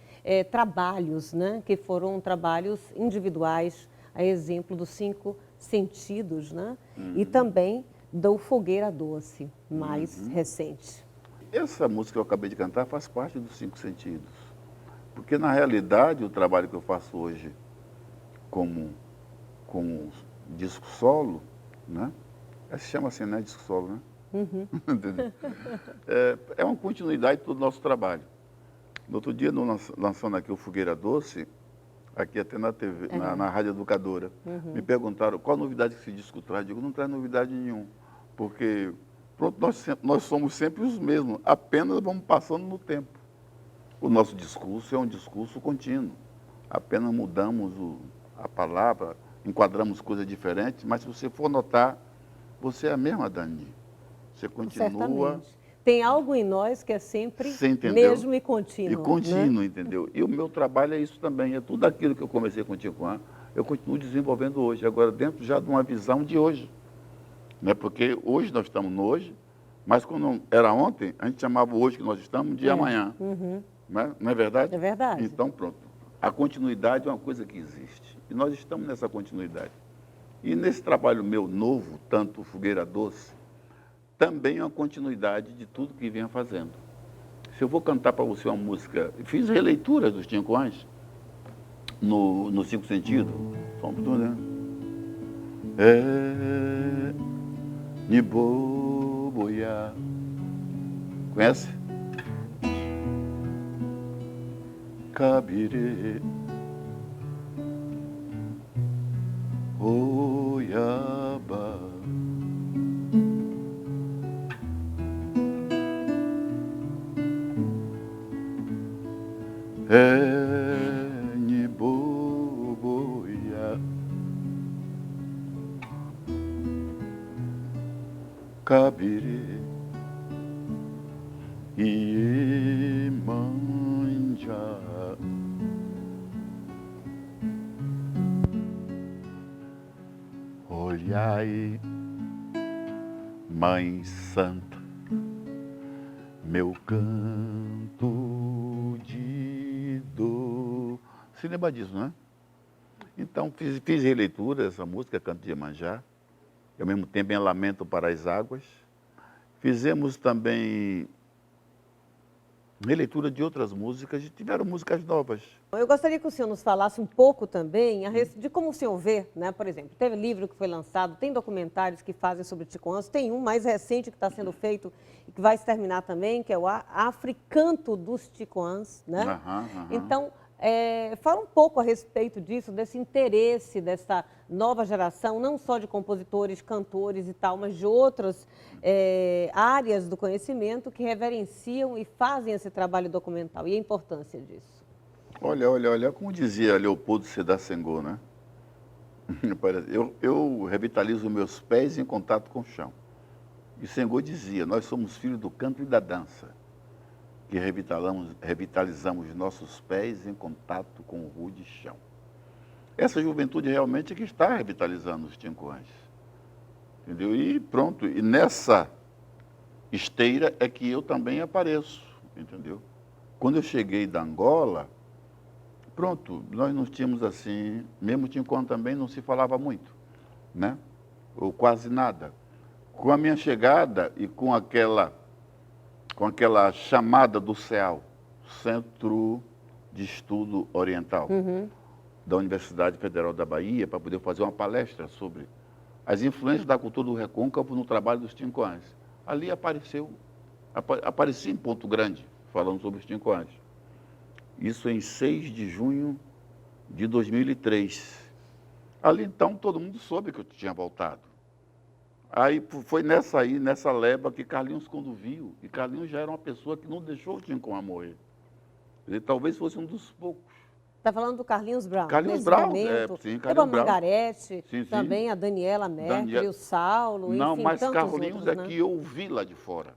trabalhos, né? Que foram trabalhos individuais, a exemplo dos 5 Sentidos, né? E também do Fogueira Doce, mais recente. Essa música que eu acabei de cantar faz parte dos 5 Sentidos. Porque, na realidade, o trabalho que eu faço hoje como disco solo, né? Se chama assim, né? Disco solo, né? É uma continuidade do nosso trabalho. No outro dia, lançando aqui o Fogueira Doce, aqui até na TV, na Rádio Educadora, me perguntaram qual novidade que esse disco traz. Eu digo, não traz novidade nenhuma, porque pronto, nós somos sempre os mesmos, apenas vamos passando no tempo. O nosso discurso é um discurso contínuo, apenas mudamos a palavra, enquadramos coisas diferentes, mas se você for notar, você é a mesma Dani. Você continua... Certamente. Tem algo em nós que é sempre mesmo e contínuo. E contínuo, né? Entendeu? E o meu trabalho é isso também, é tudo aquilo que eu comecei com o Tincoã, eu continuo desenvolvendo hoje, agora dentro já de uma visão de hoje. Né? Porque hoje nós estamos no hoje, mas quando era ontem, a gente chamava o hoje que nós estamos de amanhã. Não é verdade? É verdade. Então, pronto. A continuidade é uma coisa que existe. E nós estamos nessa continuidade. E nesse trabalho meu novo, tanto Fogueira Doce, também é uma continuidade de tudo que venho fazendo. Se eu vou cantar para você uma música, fiz releitura dos Tincoãs no 5 Sentidos. Vamos tudo, né? Niboboia. Conhece? Cabire. Oiaba. Niboboia. Cabire. Iemanja. Olhai, Mãe Santa, meu canto de doce se lembra disso, né? Então, fiz releitura dessa música, Canto de Iemanjá, e ao mesmo tempo em Lamento para as Águas. Fizemos também releitura de outras músicas e tiveram músicas novas. Eu gostaria que o senhor nos falasse um pouco também de como o senhor vê, né? Por exemplo, teve livro que foi lançado, tem documentários que fazem sobre Ticoãs, tem um mais recente que está sendo feito e que vai se terminar também, que é o Africanto dos Ticoãs, né? Então, fala um pouco a respeito disso, desse interesse dessa nova geração, não só de compositores, cantores e tal, mas de outras áreas do conhecimento que reverenciam e fazem esse trabalho documental e a importância disso. Olha, como dizia Leopoldo Sedar Senghor, né? Eu revitalizo meus pés em contato com o chão. E Senghor dizia, nós somos filhos do canto e da dança, que revitalizamos nossos pés em contato com o rude chão. Essa juventude realmente é que está revitalizando os Ticoãs. Entendeu? E pronto, e nessa esteira é que eu também apareço, entendeu? Quando eu cheguei da Angola, pronto, nós não tínhamos assim, mesmo Ticoã também não se falava muito, né? Ou quase nada. Com a minha chegada e com aquela chamada do CEAL, Centro de Estudo Oriental, da Universidade Federal da Bahia, para poder fazer uma palestra sobre as influências da cultura do recôncavo no trabalho dos Ticoãs. Ali apareci em Ponto Grande, falando sobre os Ticoãs. Isso em 6 de junho de 2003. Ali então todo mundo soube que eu tinha voltado. Aí foi nessa leva que Carlinhos, quando viu, e Carlinhos já era uma pessoa que não deixou o Ticoã morrer. Ele talvez fosse um dos poucos. Está falando do Carlinhos Brown. Carlinhos nesse Brown, momento. sim, Tem Carlinhos a Margarete, sim. também a Daniela Mercury, o Saulo, não, enfim, mas tantos Carlinhos outros, é né? que eu vi lá de fora.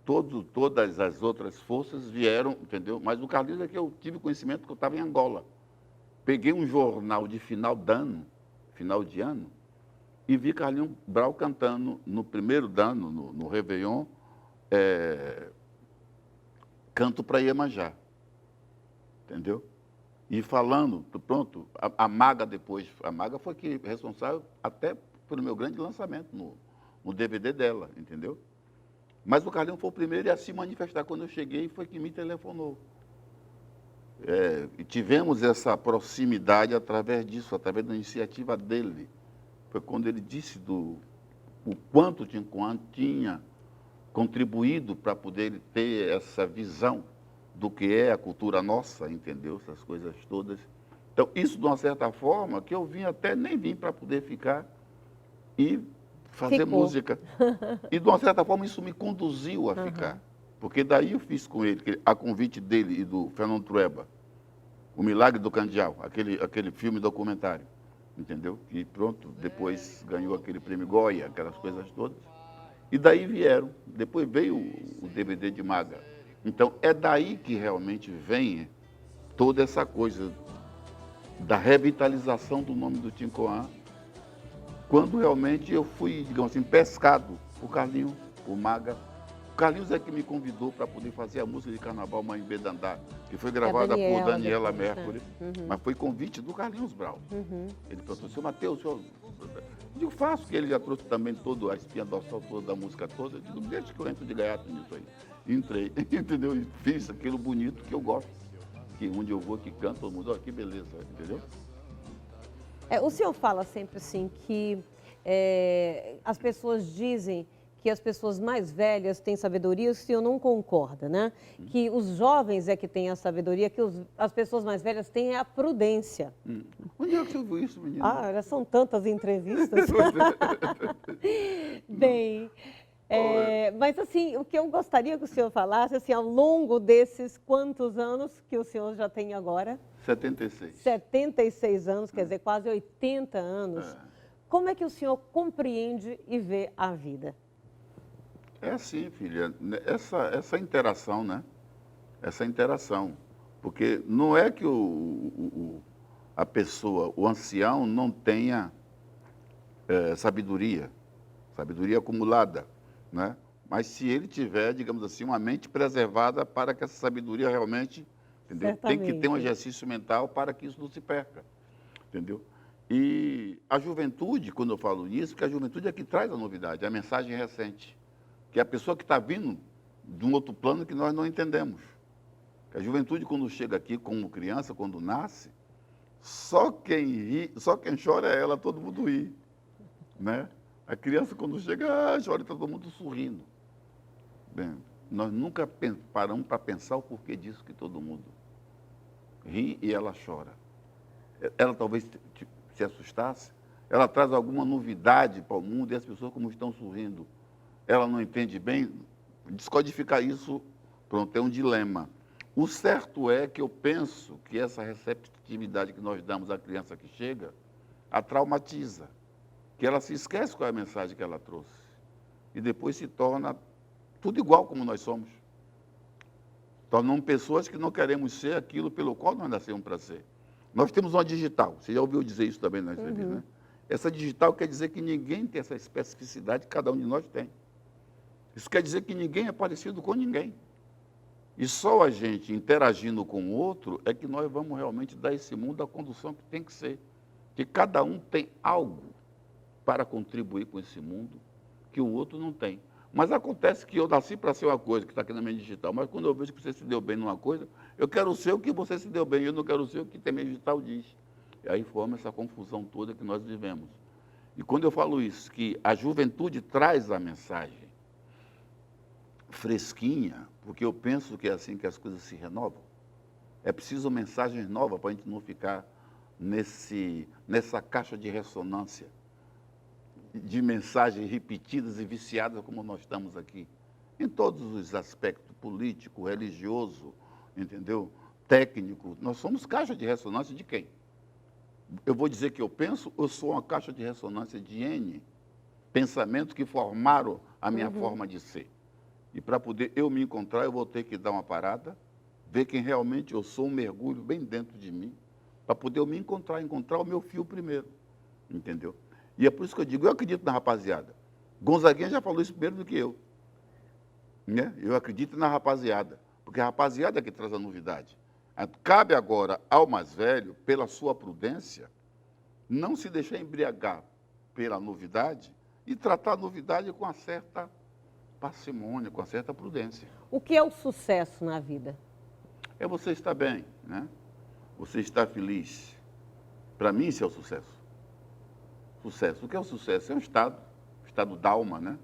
Todas as outras forças vieram, entendeu? Mas o Carlinhos é que eu tive conhecimento que eu estava em Angola. Peguei um jornal de final de ano, e vi Carlinhos Brau cantando no primeiro ano, no Réveillon, Canto para Iemanjá. Entendeu? E falando, pronto, a Maga depois, a Maga foi que responsável até pelo meu grande lançamento no DVD dela, entendeu? Mas o Carlinhos foi o primeiro a se manifestar quando eu cheguei, foi que me telefonou. E tivemos essa proximidade através disso, através da iniciativa dele. Foi quando ele disse o quanto o Ticoã tinha contribuído para poder ter essa visão do que é a cultura nossa, entendeu? Essas coisas todas. Então, isso de uma certa forma, que eu nem vim para poder ficar e fazer música. E de uma certa forma isso me conduziu a ficar. Porque daí eu fiz com ele, a convite dele e do Fernando Trueba, O Milagre do Candial, aquele filme documentário, entendeu? E pronto, depois ganhou aquele prêmio Goya, aquelas coisas todas. E daí depois veio o DVD de Maga. Então é daí que realmente vem toda essa coisa da revitalização do nome do Ticoã, quando realmente eu fui, digamos assim, pescado por Carlinhos, por Maga. O Carlinhos é que me convidou para poder fazer a música de Carnaval Mãe Bedandá, que foi gravada por Daniela Mercury, mas foi convite do Carlinhos Brau. Ele perguntou, seu Mateus, eu digo, faço, que ele já trouxe também toda a espinha dorsal toda, da música toda. Eu digo, deixa que eu entro de gaiato nisso aí. Entrei, entendeu? E fiz aquilo bonito que eu gosto. Que onde eu vou, que canto, todo mundo, ó, que beleza, entendeu? O senhor fala sempre assim que as pessoas dizem que as pessoas mais velhas têm sabedoria, o senhor não concorda, né? Que os jovens é que têm a sabedoria, que as pessoas mais velhas têm a prudência. Onde é que você viu isso, menina? São tantas entrevistas. Bem, mas assim, o que eu gostaria que o senhor falasse, assim, ao longo desses quantos anos que o senhor já tem agora? 76. 76 anos, quer dizer, quase 80 anos. Como é que o senhor compreende e vê a vida? É assim, filha, essa interação, né? Essa interação. Porque não é que a pessoa, o ancião, não tenha sabedoria acumulada, né? Mas se ele tiver, digamos assim, uma mente preservada para que essa sabedoria realmente entendeu? Tem que ter um Certamente. exercício mental para que isso não se perca, entendeu? E a juventude, quando eu falo nisso, que a juventude é que traz a novidade, a mensagem recente, que é a pessoa que está vindo de um outro plano que nós não entendemos. A juventude, quando chega aqui como criança, quando nasce, só quem ri, só quem chora é ela, todo mundo ri, né? A criança, quando chega, chora e está todo mundo sorrindo. Bem, nós nunca paramos para pensar o porquê disso que todo mundo ri e ela chora. Ela talvez se assustasse, ela traz alguma novidade para o mundo e as pessoas como estão sorrindo. Ela não entende bem, descodificar isso, pronto, é um dilema. O certo é que eu penso que essa receptividade que nós damos à criança que chega, a traumatiza, que ela se esquece qual é a mensagem que ela trouxe. E depois se torna tudo igual como nós somos. Tornamos pessoas que não queremos ser aquilo pelo qual nós nascemos para ser. Nós temos uma digital, você já ouviu dizer isso também na entrevista, né? Essa digital quer dizer que ninguém tem essa especificidade que cada um de nós tem. Isso quer dizer que ninguém é parecido com ninguém. E só a gente interagindo com o outro é que nós vamos realmente dar esse mundo a condução que tem que ser. Que cada um tem algo para contribuir com esse mundo que o outro não tem. Mas acontece que eu nasci para ser uma coisa que está aqui na minha digital, mas quando eu vejo que você se deu bem numa coisa, eu quero ser o que você se deu bem, eu não quero ser o que a minha digital diz. E aí forma essa confusão toda que nós vivemos. E quando eu falo isso, que a juventude traz a mensagem fresquinha, porque eu penso que é assim que as coisas se renovam. É preciso mensagens novas para a gente não ficar nessa caixa de ressonância de mensagens repetidas e viciadas como nós estamos aqui. Em todos os aspectos, político, religioso, entendeu? Técnico. Nós somos caixa de ressonância de quem? Eu vou dizer que eu penso, eu sou uma caixa de ressonância de N pensamentos que formaram a minha forma de ser. E para poder eu me encontrar, eu vou ter que dar uma parada, ver quem realmente eu sou, um mergulho bem dentro de mim, para poder eu me encontrar o meu fio primeiro, entendeu? E é por isso que eu digo, eu acredito na rapaziada. Gonzaguinha já falou isso primeiro do que eu. Né? Eu acredito na rapaziada, porque a rapaziada é que traz a novidade. Cabe agora ao mais velho, pela sua prudência, não se deixar embriagar pela novidade e tratar a novidade com uma certa parcimônia, com uma certa prudência. O que é o sucesso na vida? É você estar bem, né? Você estar feliz. Para mim, isso é o sucesso. Sucesso. O que é o sucesso? É um estado d'alma, né?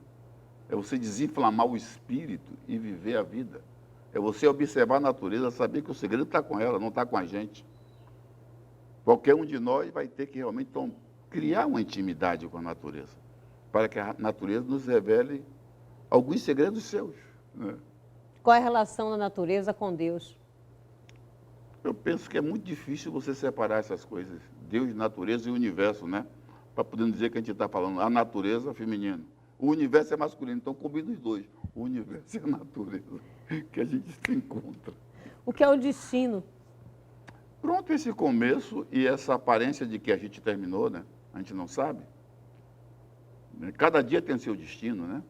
É você desinflamar o espírito e viver a vida. É você observar a natureza, saber que o segredo está com ela, não está com a gente. Qualquer um de nós vai ter que realmente criar uma intimidade com a natureza, para que a natureza nos revele alguns segredos seus. Né? Qual é a relação da natureza com Deus? Eu penso que é muito difícil você separar essas coisas, Deus, natureza e universo, né? Para poder dizer que a gente está falando a natureza feminina. O universo é masculino, então combina os dois. O universo e a natureza, que a gente se encontra. O que é o destino? Pronto, esse começo e essa aparência de que a gente terminou, né? A gente não sabe. Cada dia tem seu destino, né?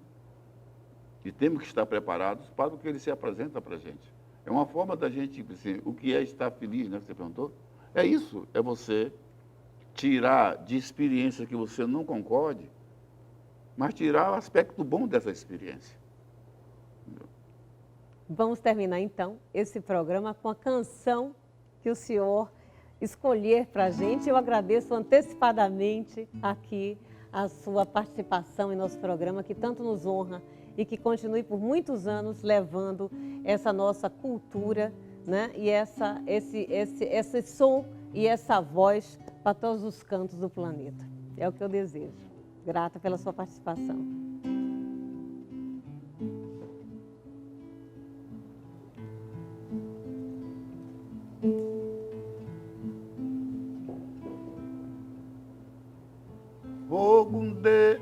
E temos que estar preparados para o que ele se apresenta para a gente. É uma forma da gente, assim, o que é estar feliz, né? Você perguntou? É isso, é você tirar de experiência que você não concorde, mas tirar o aspecto bom dessa experiência. Vamos terminar, então, esse programa com a canção que o senhor escolher para a gente. Eu agradeço antecipadamente aqui a sua participação em nosso programa, que tanto nos honra e que continue por muitos anos levando essa nossa cultura, né? E esse som e essa voz para todos os cantos do planeta. É o que eu desejo. Grata pela sua participação. Ogunde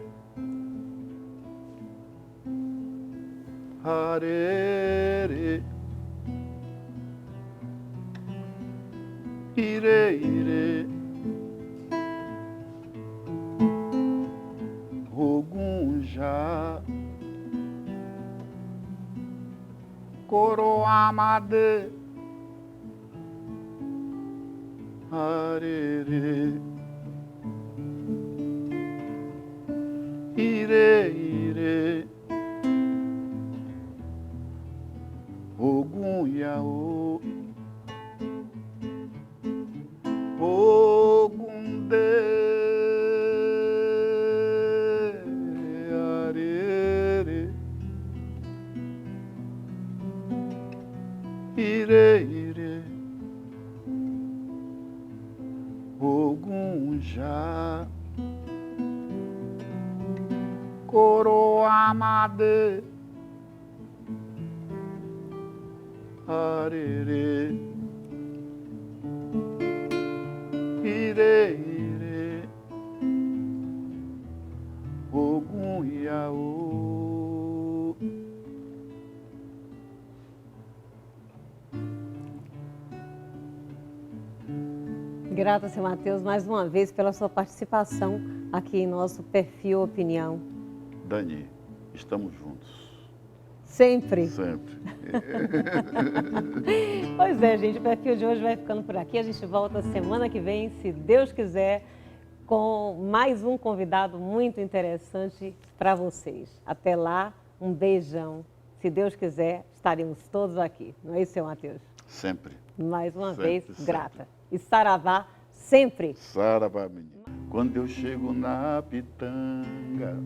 Harere Ire ire Ogunja Coroamade arerê, ire, ire, Ogum Yaô, Ogum de arerê, ire, ire, Ogum Já, Coroamade, arerê, ire, ire, Ogum Yaô. Grata, seu Matheus, mais uma vez pela sua participação aqui em nosso Perfil Opinião. Dani, estamos juntos. Sempre. Sempre. Pois é, gente, o perfil de hoje vai ficando por aqui. A gente volta semana que vem, se Deus quiser, com mais um convidado muito interessante para vocês. Até lá, um beijão. Se Deus quiser, estaremos todos aqui. Não é isso, seu Matheus? Sempre. Mais uma Sempre, vez, sempre. grata. E saravá sempre. Saravá, menina. Quando eu chego na pitanga,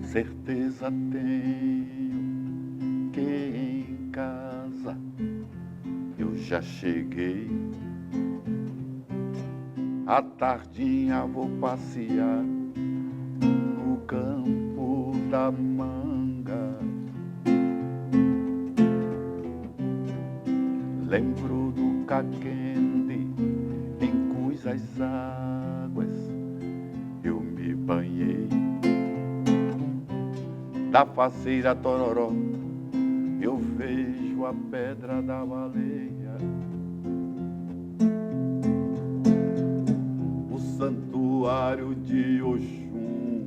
certeza tenho que em casa eu já cheguei. À tardinha vou passear no campo da manga. Lembro do Caquende em cujas águas eu me banhei. Da faceira Tororó eu vejo a pedra da baleia. O santuário de Oxum